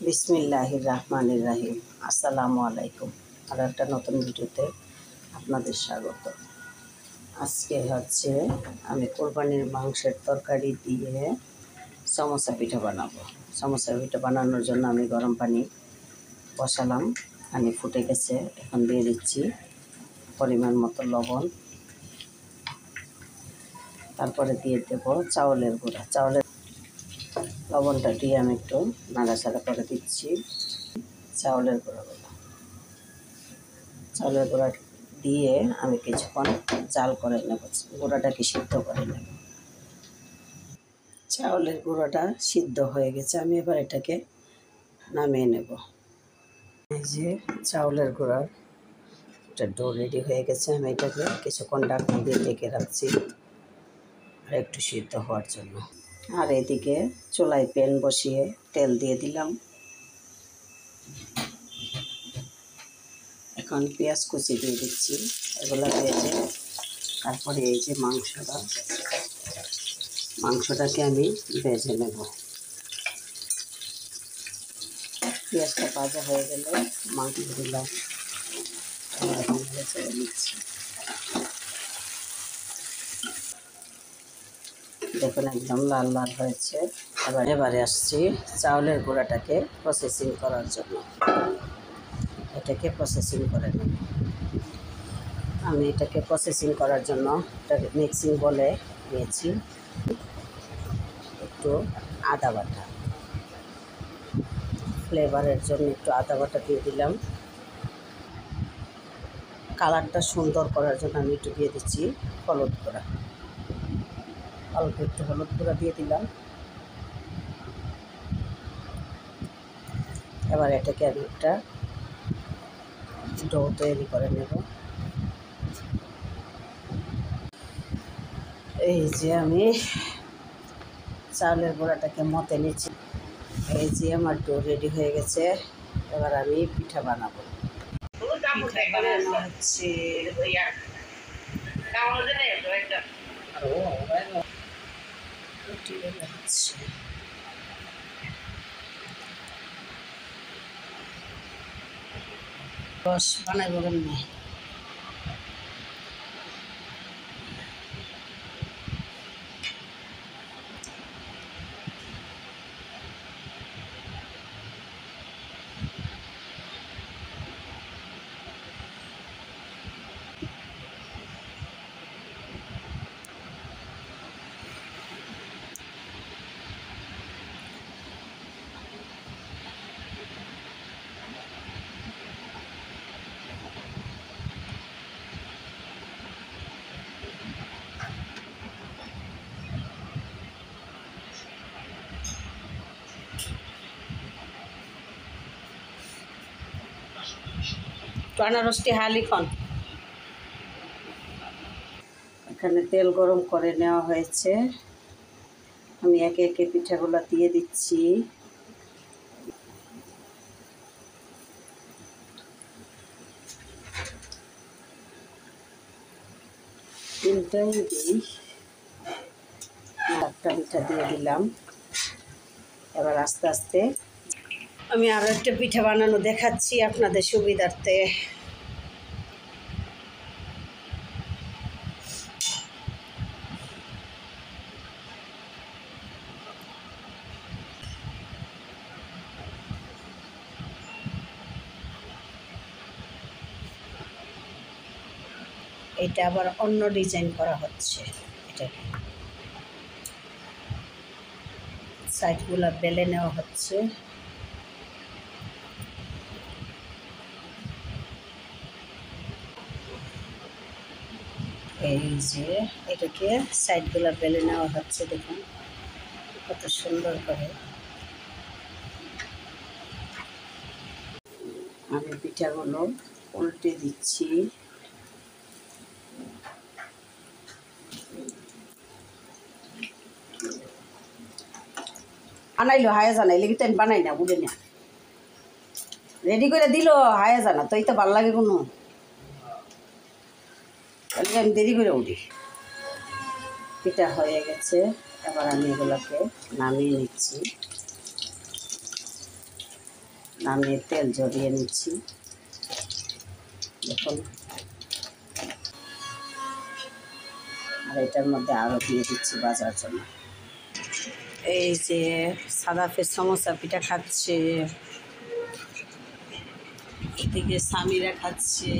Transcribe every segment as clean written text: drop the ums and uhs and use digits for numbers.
বিসমিল্লাহির রহমানির রহিম। আসসালামু আলাইকুম। আর একটা নতুন ভিডিওতে আপনাদের স্বাগত। আজকে হচ্ছে আমি কোরবানির মাংসের তরকারি দিয়ে সমোসা পিঠা বানাবো। সমোসা পিঠা বানানোর জন্য আমি গরম পানি বসালাম, পানি ফুটে গেছে। এখন দিয়ে দিচ্ছি পরিমাণ মতো লবণ, তারপরে দিয়ে দেবো চাউলের গুঁড়া। লবণটা দিয়ে আমি একটু নাড়াচাড়া করে দিচ্ছি। চাউলের গুঁড়া দিয়ে আমি কিছুক্ষণ জাল করে নেব, গুঁড়াটাকে সিদ্ধ করে নেব। চাউলের গুঁড়োটা সিদ্ধ হয়ে গেছে, আমি এবার এটাকে নামিয়ে নেব। এই যে চাউলের গুঁড়ার একটা ডো রেডি হয়ে গেছে। আমি এটাকে কিছুক্ষণ ঢাকনা দিয়ে ঢেকে রাখছি আর একটু সিদ্ধ হওয়ার জন্য। আর এদিকে চুলায় প্যান বসিয়ে তেল দিয়ে দিলাম। এখন পেঁয়াজ কুচি দিয়ে দিচ্ছি, এগুলো ভেজে তারপরে এই যে মাংসটাকে আমি ভেজে নেব। পেঁয়াজটা ভাজা হয়ে গেলে মাংস দিলাম, এখন ভেজে নিচ্ছি। দেখুন একদম লাল লাল হয়েছে। এবারে আসছি চাউলের গুঁড়াটাকে প্রসেসিং করার জন্য। এটাকে প্রসেসিং করে নেব। আমি এটাকে প্রসেসিং করার জন্য এটাকে মিক্সিং বলে নিয়েছি। একটু আদা বাটা, ফ্লেভারের জন্য একটু আদা বাটা দিয়ে দিলাম। কালারটা সুন্দর করার জন্য আমি একটু দিয়ে দিচ্ছি হলুদ গুঁড়া, অল্প একটু হলুদ গুঁড়া দিয়ে দিলাম। এবার এটাকে আমি একটা ডো তৈরি করে নেব। এই যে আমি চাউলের গুঁড়াটাকে মতে নিচ্ছি। এই যে আমার ডো রেডি হয়ে গেছে। এবার আমি পিঠা বানাবো। পিঠা বানানো হচ্ছে রস বানাই বলেন না। আনারসটি হালিখন। এখানে তেল গরম করে নেওয়া হয়েছে, আমি একে একে পিঠাগুলো দিয়ে দিচ্ছি। তিনটাই দিই, একটা পিঠা দিয়ে দিলাম। এবার আস্তে আস্তে আমি আরও একটা পিঠা বানানো দেখাচ্ছি আপনাদের সুবিধার্থে। এটা আবার অন্য ডিজাইন করা হচ্ছে। এটাকে সাইডগুলো বেলে নেওয়া হচ্ছে। এই যে এটাকে সাইডগুলো বেলে নেওয়া হচ্ছে, দেখুন কত সুন্দর করে। আমি পিঠাগুলো উল্টে দিচ্ছি। আনাইলো হায়া জানা, এলে কিন্তু আমি বানাই না, উড়ে না রেডি করে দিল হায়া জানা তো, এই তো ভাল লাগে কোনো, তাহলে আমি দেরি করে উঠি। পিঠা হয়ে গেছে, এবার আমি এগুলোকে নামিয়ে নিচ্ছি। নামিয়ে তেল ঝরিয়ে নিচ্ছি। দেখুন, আর এটার মধ্যে আরও দিয়ে দিচ্ছি বাজার জন্য। এই যে সাদাফের সমোসা পিঠা খাচ্ছে, এদিকে স্বামীরা খাচ্ছে,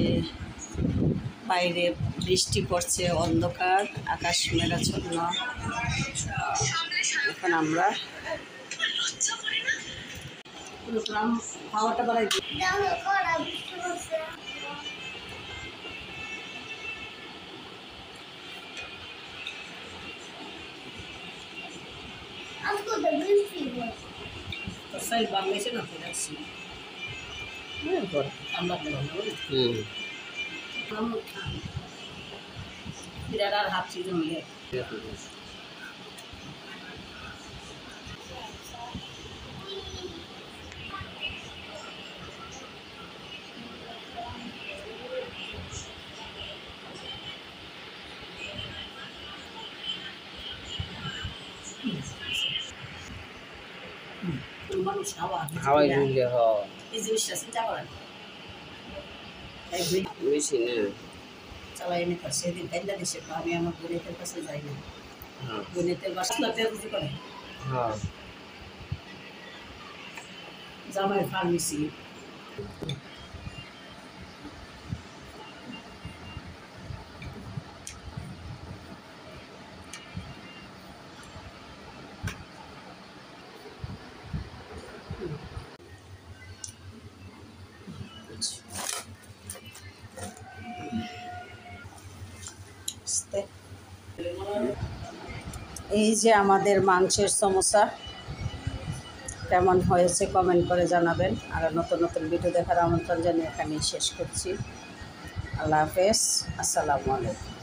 বাইরে বৃষ্টি পড়ছে, অন্ধকার, আকাশ মেঘাচ্ছন্ন। এখন আমরা খাওয়াটা বাড়াই দিই। Saya bangga sih nanti nasi. Tambah dulu. Kamu tidak ada hati dong ya. হাওয়াই দিলে হ এই জিনিসটা চিন্তা করেন বুঝছি না চালাই আমি তো সেদিন কাইন্দা দিছে আমি আমার বোনেদের কাছে যাই না বোনেদের বাসাতে বুঝি করে হ্যাঁ জামাই ফার্মেসি এই যে আমাদের মাংসের সমোসা কেমন হয়েছে কমেন্ট করে জানাবেন। আর নতুন নতুন ভিডিও দেখার আমন্ত্রণ জানিয়ে এখানেই শেষ করছি। আল্লাহ হাফেজ, আসসালামু আলাইকুম।